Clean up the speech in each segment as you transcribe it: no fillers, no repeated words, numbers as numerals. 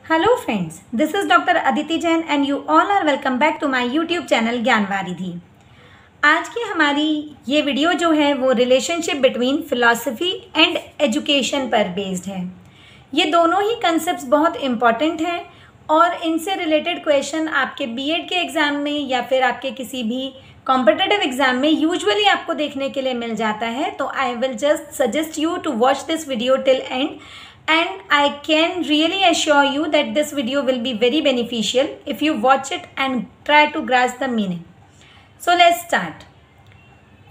Hello friends, this is Dr. Aditi Jain and you all are welcome back to my YouTube channel ज्ञानवारिधि। आज की हमारी ये video जो है वो relationship between philosophy and education पर बेस्ड है। ये दोनों ही कंसेप्ट्स बहुत इम्पॉर्टेंट हैं और इनसे रिलेटेड क्वेश्चन आपके बीएड के एग्ज़ाम में या फिर आपके किसी भी कॉम्पिटिटिव एग्ज़ाम में यूजुअली आपको देखने के लिए मिल जाता है। तो I will just suggest you to watch this video till end and I can really assure you that this video will be very beneficial if you watch it and try to grasp the meaning. So let's start.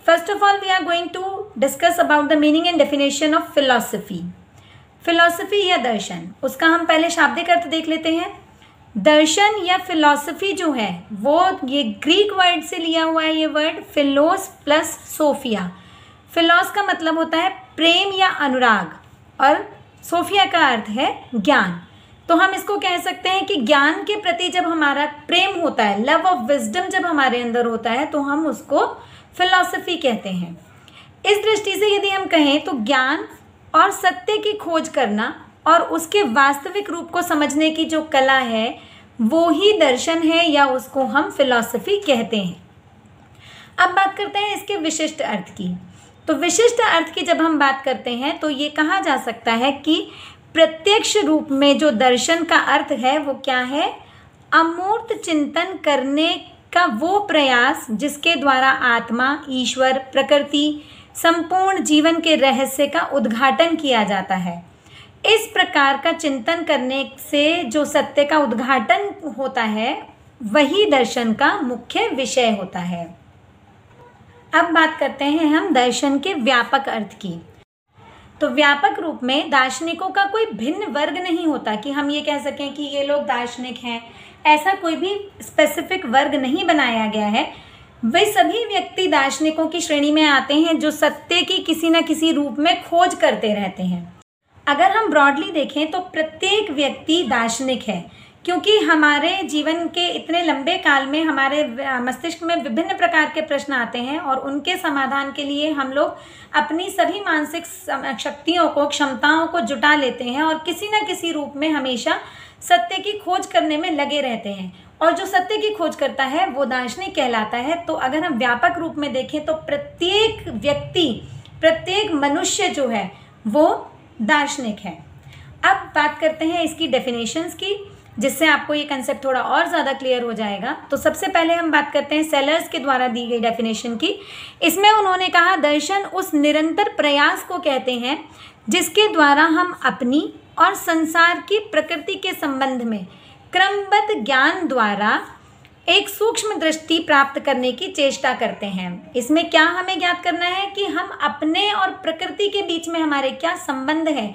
First of all, we are going to discuss about the meaning and definition of philosophy. Philosophy या दर्शन, उसका हम पहले शाब्दिक अर्थ देख लेते हैं। दर्शन या philosophy जो है वो ये ग्रीक वर्ड से लिया हुआ है। ये वर्ड फिलोस प्लस सोफिया। फिलोस का मतलब होता है प्रेम या अनुराग और सोफिया का अर्थ है ज्ञान। तो हम इसको कह सकते हैं कि ज्ञान के प्रति जब हमारा प्रेम होता है, लव ऑफ विजडम जब हमारे अंदर होता है तो हम उसको फिलॉसफी कहते हैं। इस दृष्टि से यदि हम कहें तो ज्ञान और सत्य की खोज करना और उसके वास्तविक रूप को समझने की जो कला है वो ही दर्शन है या उसको हम फिलॉसफी कहते हैं। अब बात करते हैं इसके विशिष्ट अर्थ की। तो विशिष्ट अर्थ की जब हम बात करते हैं तो ये कहा जा सकता है कि प्रत्यक्ष रूप में जो दर्शन का अर्थ है वो क्या है? अमूर्त चिंतन करने का वो प्रयास जिसके द्वारा आत्मा, ईश्वर, प्रकृति, संपूर्ण जीवन के रहस्य का उद्घाटन किया जाता है। इस प्रकार का चिंतन करने से जो सत्य का उद्घाटन होता है वही दर्शन का मुख्य विषय होता है। अब बात करते हैं हम दर्शन के व्यापक अर्थ की। तो व्यापक रूप में दार्शनिकों का कोई भिन्न वर्ग नहीं होता कि हम ये कह सकें कि ये लोग दार्शनिक हैं। ऐसा कोई भी स्पेसिफिक वर्ग नहीं बनाया गया है। वे सभी व्यक्ति दार्शनिकों की श्रेणी में आते हैं जो सत्य की किसी न किसी रूप में खोज करते रहते हैं। अगर हम ब्रॉडली देखें तो प्रत्येक व्यक्ति दार्शनिक है, क्योंकि हमारे जीवन के इतने लंबे काल में हमारे मस्तिष्क में विभिन्न प्रकार के प्रश्न आते हैं और उनके समाधान के लिए हम लोग अपनी सभी मानसिक शक्तियों को, क्षमताओं को जुटा लेते हैं और किसी न किसी रूप में हमेशा सत्य की खोज करने में लगे रहते हैं। और जो सत्य की खोज करता है वो दार्शनिक कहलाता है। तो अगर हम व्यापक रूप में देखें तो प्रत्येक व्यक्ति, प्रत्येक मनुष्य जो है वो दार्शनिक है। अब बात करते हैं इसकी डेफिनेशंस की, जिससे आपको ये कंसेप्ट थोड़ा और ज़्यादा क्लियर हो जाएगा। तो सबसे पहले हम बात करते हैं सेलर्स के द्वारा दी गई डेफिनेशन की। इसमें उन्होंने कहा दर्शन उस निरंतर प्रयास को कहते हैं जिसके द्वारा हम अपनी और संसार की प्रकृति के संबंध में क्रमबद्ध ज्ञान द्वारा एक सूक्ष्म दृष्टि प्राप्त करने की चेष्टा करते हैं। इसमें क्या हमें ज्ञात करना है कि हम अपने और प्रकृति के बीच में हमारे क्या संबंध है,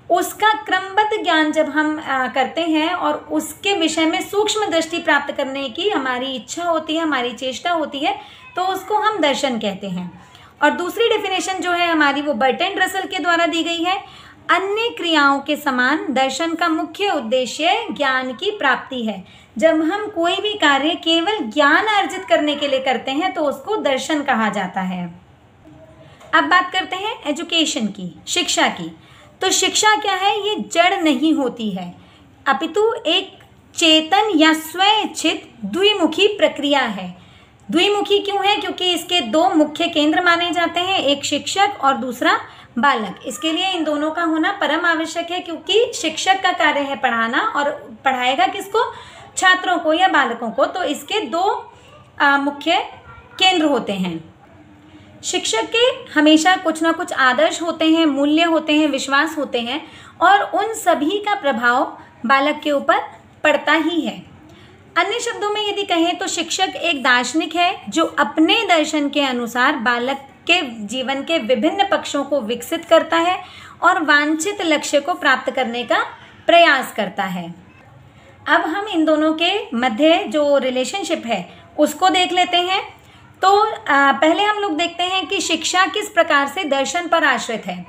उसका क्रमबद्ध ज्ञान जब हम करते हैं और उसके विषय में सूक्ष्म दृष्टि प्राप्त करने की हमारी इच्छा होती है, हमारी चेष्टा होती है, तो उसको हम दर्शन कहते हैं। और दूसरी डेफिनेशन जो है हमारी वो बर्ट्रैंड रसल के द्वारा दी गई है। अन्य क्रियाओं के समान दर्शन का मुख्य उद्देश्य ज्ञान की प्राप्ति है। जब हम कोई भी कार्य केवल ज्ञान अर्जित करने के लिए करते हैं तो उसको दर्शन कहा जाता है। अब बात करते हैं एजुकेशन की, शिक्षा की। तो शिक्षा क्या है? ये जड़ नहीं होती है, अपितु एक चेतन या स्वइच्छित द्विमुखी प्रक्रिया है। द्विमुखी क्यों है? क्योंकि इसके दो मुख्य केंद्र माने जाते हैं, एक शिक्षक और दूसरा बालक। इसके लिए इन दोनों का होना परम आवश्यक है, क्योंकि शिक्षक का कार्य है पढ़ाना और पढ़ाएगा किसको? छात्रों को या बालकों को। तो इसके दो मुख्य केंद्र होते हैं। शिक्षक के हमेशा कुछ ना कुछ आदर्श होते हैं, मूल्य होते हैं, विश्वास होते हैं और उन सभी का प्रभाव बालक के ऊपर पड़ता ही है। अन्य शब्दों में यदि कहें तो शिक्षक एक दार्शनिक है जो अपने दर्शन के अनुसार बालक के जीवन के विभिन्न पक्षों को विकसित करता है और वांछित लक्ष्य को प्राप्त करने का प्रयास करता है। अब हम इन दोनों के मध्य जो रिलेशनशिप है उसको देख लेते हैं। तो पहले हम लोग देखते हैं कि शिक्षा किस प्रकार से दर्शन पर आश्रित है।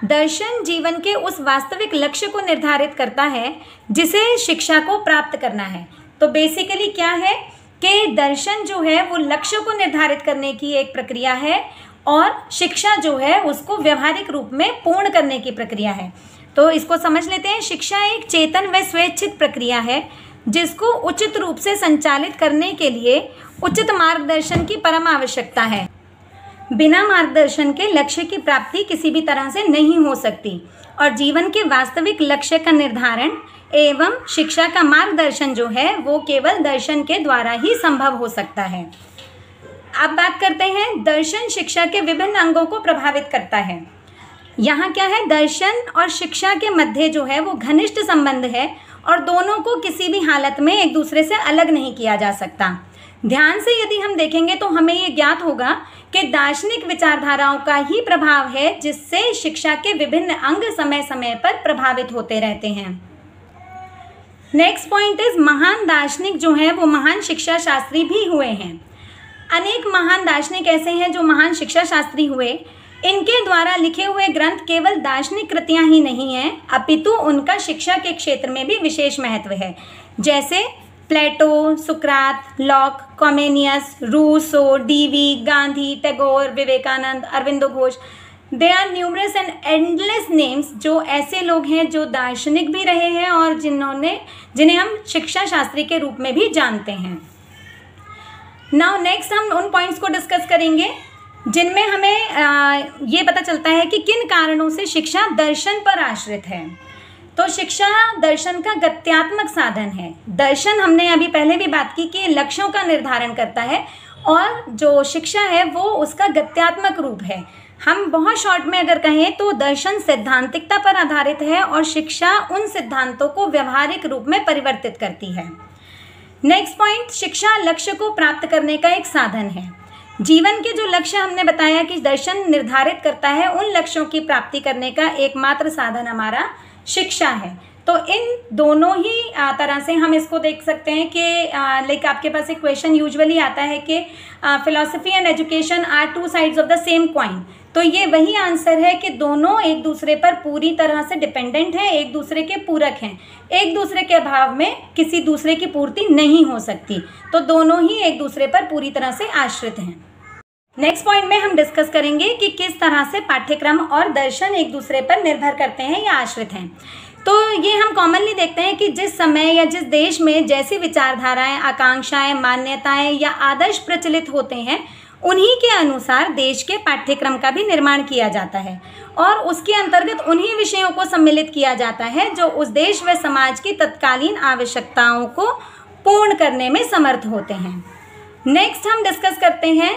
दर्शन जीवन के उस वास्तविक लक्ष्य को निर्धारित करता है जिसे शिक्षा को प्राप्त करना है। तो बेसिकली क्या है कि दर्शन जो है वो लक्ष्य को निर्धारित करने की एक प्रक्रिया है और शिक्षा जो है उसको व्यवहारिक रूप में पूर्ण करने की प्रक्रिया है। तो इसको समझ लेते हैं। शिक्षा एक चेतन व स्वैच्छिक प्रक्रिया है जिसको उचित रूप से संचालित करने के लिए उचित मार्गदर्शन की परम आवश्यकता है। बिना मार्गदर्शन के लक्ष्य की प्राप्ति किसी भी तरह से नहीं हो सकती और जीवन के वास्तविक लक्ष्य का निर्धारण एवं शिक्षा का मार्गदर्शन जो है वो केवल दर्शन के द्वारा ही संभव हो सकता है। अब बात करते हैं, दर्शन शिक्षा के विभिन्न अंगों को प्रभावित करता है। यहाँ क्या है, दर्शन और शिक्षा के मध्य जो है वो घनिष्ठ संबंध है और दोनों को किसी भी हालत में एक दूसरे से अलग नहीं किया जा सकता। ध्यान से यदि हम देखेंगे तो हमें ये ज्ञात होगा कि दार्शनिक विचारधाराओं का ही प्रभाव है जिससे शिक्षा के विभिन्न अंग समय समय पर प्रभावित होते रहते हैं। नेक्स्ट पॉइंट इज, महान दार्शनिक जो हैं वो महान शिक्षा शास्त्री भी हुए हैं। अनेक महान दार्शनिक ऐसे हैं जो महान शिक्षा शास्त्री हुए। इनके द्वारा लिखे हुए ग्रंथ केवल दार्शनिक कृतियां ही नहीं हैं अपितु उनका शिक्षा के क्षेत्र में भी विशेष महत्व है। जैसे प्लेटो, सुकरात, Locke, Comenius, Rousseau, Dewey, Gandhi, Tagore, Vivekananda, Aurobindo Ghosh. They are numerous and endless names, जो ऐसे लोग हैं जो दार्शनिक भी रहे हैं और जिन्हें हम शिक्षा शास्त्री के रूप में भी जानते हैं। नाउ नेक्स्ट हम उन पॉइंट्स को डिस्कस करेंगे जिनमें हमें ये पता चलता है कि किन कारणों से शिक्षा दर्शन पर आश्रित है। तो शिक्षा दर्शन का गत्यात्मक साधन है। दर्शन, हमने अभी पहले भी बात की कि लक्ष्यों का निर्धारण करता है और जो शिक्षा है वो उसका गत्यात्मक रूप है। हम बहुत शॉर्ट में अगर कहें तो दर्शन सैद्धांतिकता पर आधारित है और शिक्षा उन सिद्धांतों को व्यवहारिक रूप में परिवर्तित करती है। नेक्स्ट पॉइंट, शिक्षा लक्ष्य को प्राप्त करने का एक साधन है। जीवन के जो लक्ष्य हमने बताया कि दर्शन निर्धारित करता है, उन लक्ष्यों की प्राप्ति करने का एकमात्र साधन हमारा शिक्षा है। तो इन दोनों ही तरह से हम इसको देख सकते हैं कि लाइक आपके पास एक क्वेश्चन यूजुअली आता है कि philosophy and education are two sides of the same coin. तो ये वही आंसर है कि दोनों एक दूसरे पर पूरी तरह से डिपेंडेंट हैं, एक दूसरे के पूरक हैं। एक दूसरे के अभाव में किसी दूसरे की पूर्ति नहीं हो सकती, तो दोनों ही एक दूसरे पर पूरी तरह से आश्रित हैं। नेक्स्ट पॉइंट में हम डिस्कस करेंगे कि किस तरह से पाठ्यक्रम और दर्शन एक दूसरे पर निर्भर करते हैं या आश्रित हैं। तो ये हम कॉमनली देखते हैं कि जिस समय या जिस देश में जैसी विचारधाराएं, आकांक्षाएं, मान्यताएं या आदर्श प्रचलित होते हैं, उन्हीं के अनुसार देश के पाठ्यक्रम का भी निर्माण किया जाता है और उसके अंतर्गत उन्हीं विषयों को सम्मिलित किया जाता है जो उस देश व समाज की तत्कालीन आवश्यकताओं को पूर्ण करने में समर्थ होते हैं। नेक्स्ट हम डिस्कस करते हैं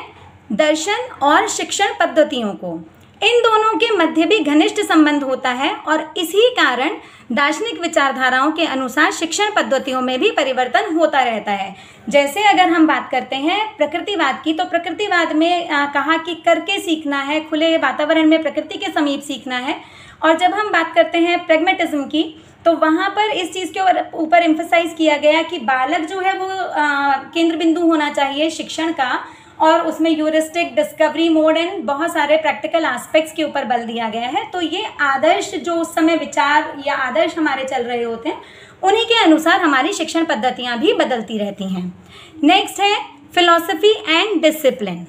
दर्शन और शिक्षण पद्धतियों को। इन दोनों के मध्य भी घनिष्ठ संबंध होता है और इसी कारण दार्शनिक विचारधाराओं के अनुसार शिक्षण पद्धतियों में भी परिवर्तन होता रहता है। जैसे अगर हम बात करते हैं प्रकृतिवाद की, तो प्रकृतिवाद में कहा कि करके सीखना है, खुले वातावरण में प्रकृति के समीप सीखना है। और जब हम बात करते हैं प्रैग्मेटिज्म की, तो वहाँ पर इस चीज़ के ऊपर एम्फसाइज किया गया कि बालक जो है वो केंद्र बिंदु होना चाहिए शिक्षण का, और उसमें यूरिस्टिक, डिस्कवरी मोड एंड बहुत सारे प्रैक्टिकल एस्पेक्ट्स के ऊपर बल दिया गया है। तो ये आदर्श जो उस समय विचार या आदर्श हमारे चल रहे होते हैं, उन्हीं के अनुसार हमारी शिक्षण पद्धतियाँ भी बदलती रहती हैं। नेक्स्ट है फिलॉसफी एंड डिसिप्लिन।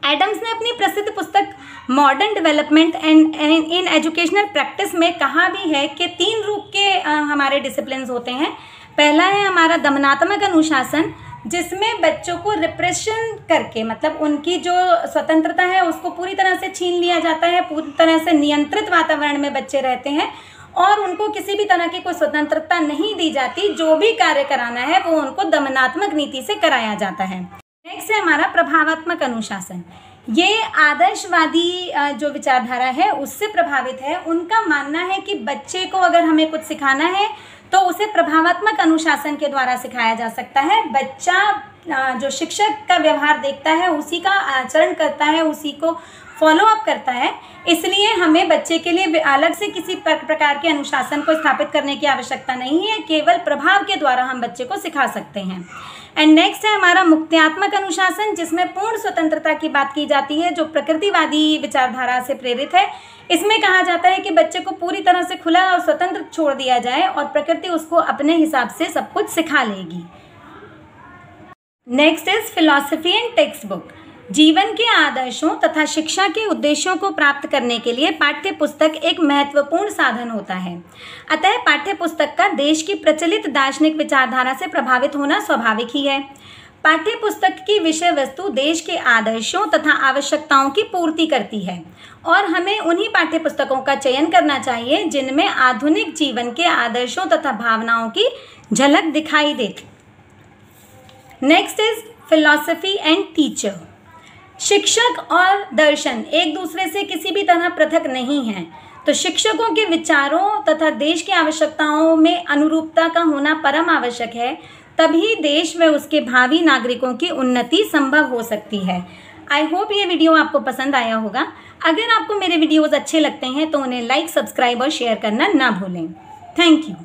एडम्स ने अपनी प्रसिद्ध पुस्तक modern development and in educational practice में कहा भी है कि 3 रूप के हमारे डिसिप्लिन्स होते हैं। पहला है हमारा दमनात्मक अनुशासन, जिसमें बच्चों को रिप्रेशन करके, मतलब उनकी जो स्वतंत्रता है उसको पूरी तरह से छीन लिया जाता है, पूरी तरह से नियंत्रित वातावरण में बच्चे रहते हैं और उनको किसी भी तरह की कोई स्वतंत्रता नहीं दी जाती। जो भी कार्य कराना है वो उनको दमनात्मक नीति से कराया जाता है। नेक्स्ट है हमारा प्रभावात्मक अनुशासन। ये आदर्शवादी जो विचारधारा है उससे प्रभावित है। उनका मानना है कि बच्चे को अगर हमें कुछ सिखाना है तो उसे प्रभावात्मक अनुशासन के द्वारा सिखाया जा सकता है। बच्चा जो शिक्षक का व्यवहार देखता है उसी का आचरण करता है, उसी को फॉलो अप करता है। इसलिए हमें बच्चे के लिए अलग से किसी प्रकार के अनुशासन को स्थापित करने की आवश्यकता नहीं है, केवल प्रभाव के द्वारा हम बच्चे को सिखा सकते हैं। एंड नेक्स्ट है हमारा मुक्त्यात्मक अनुशासन, जिसमें पूर्ण स्वतंत्रता की बात की जाती है, जो प्रकृतिवादी विचारधारा से प्रेरित है। इसमें कहा जाता है कि बच्चे को पूरी तरह से खुला और स्वतंत्र छोड़ दिया जाए और प्रकृति उसको अपने हिसाब से सब कुछ सिखा लेगी। Next is philosophy and text book. जीवन के आदर्शों तथा शिक्षा के उद्देश्यों को प्राप्त करने के लिए पाठ्य पुस्तक एक महत्वपूर्ण साधन होता है। अतः पाठ्य पुस्तक का देश की प्रचलित दार्शनिक विचारधारा से प्रभावित होना स्वाभाविक ही है। पाठ्य पुस्तक की विषय वस्तु देश के आदर्शों तथा आवश्यकताओं की पूर्ति करती है और हमें उन्हीं पाठ्य पुस्तकों का चयन करना चाहिए जिनमें आधुनिक जीवन के आदर्शों तथा भावनाओं की झलक दिखाई देती। Next is philosophy and teacher. शिक्षक और दर्शन एक दूसरे से किसी भी तरह पृथक नहीं हैं, तो शिक्षकों के विचारों तथा देश की आवश्यकताओं में अनुरूपता का होना परम आवश्यक है। तभी देश व उसके भावी नागरिकों की उन्नति संभव हो सकती है। आई होप ये वीडियो आपको पसंद आया होगा। अगर आपको मेरे वीडियोज़ अच्छे लगते हैं तो उन्हें लाइक, सब्सक्राइब और शेयर करना ना भूलें। Thank you.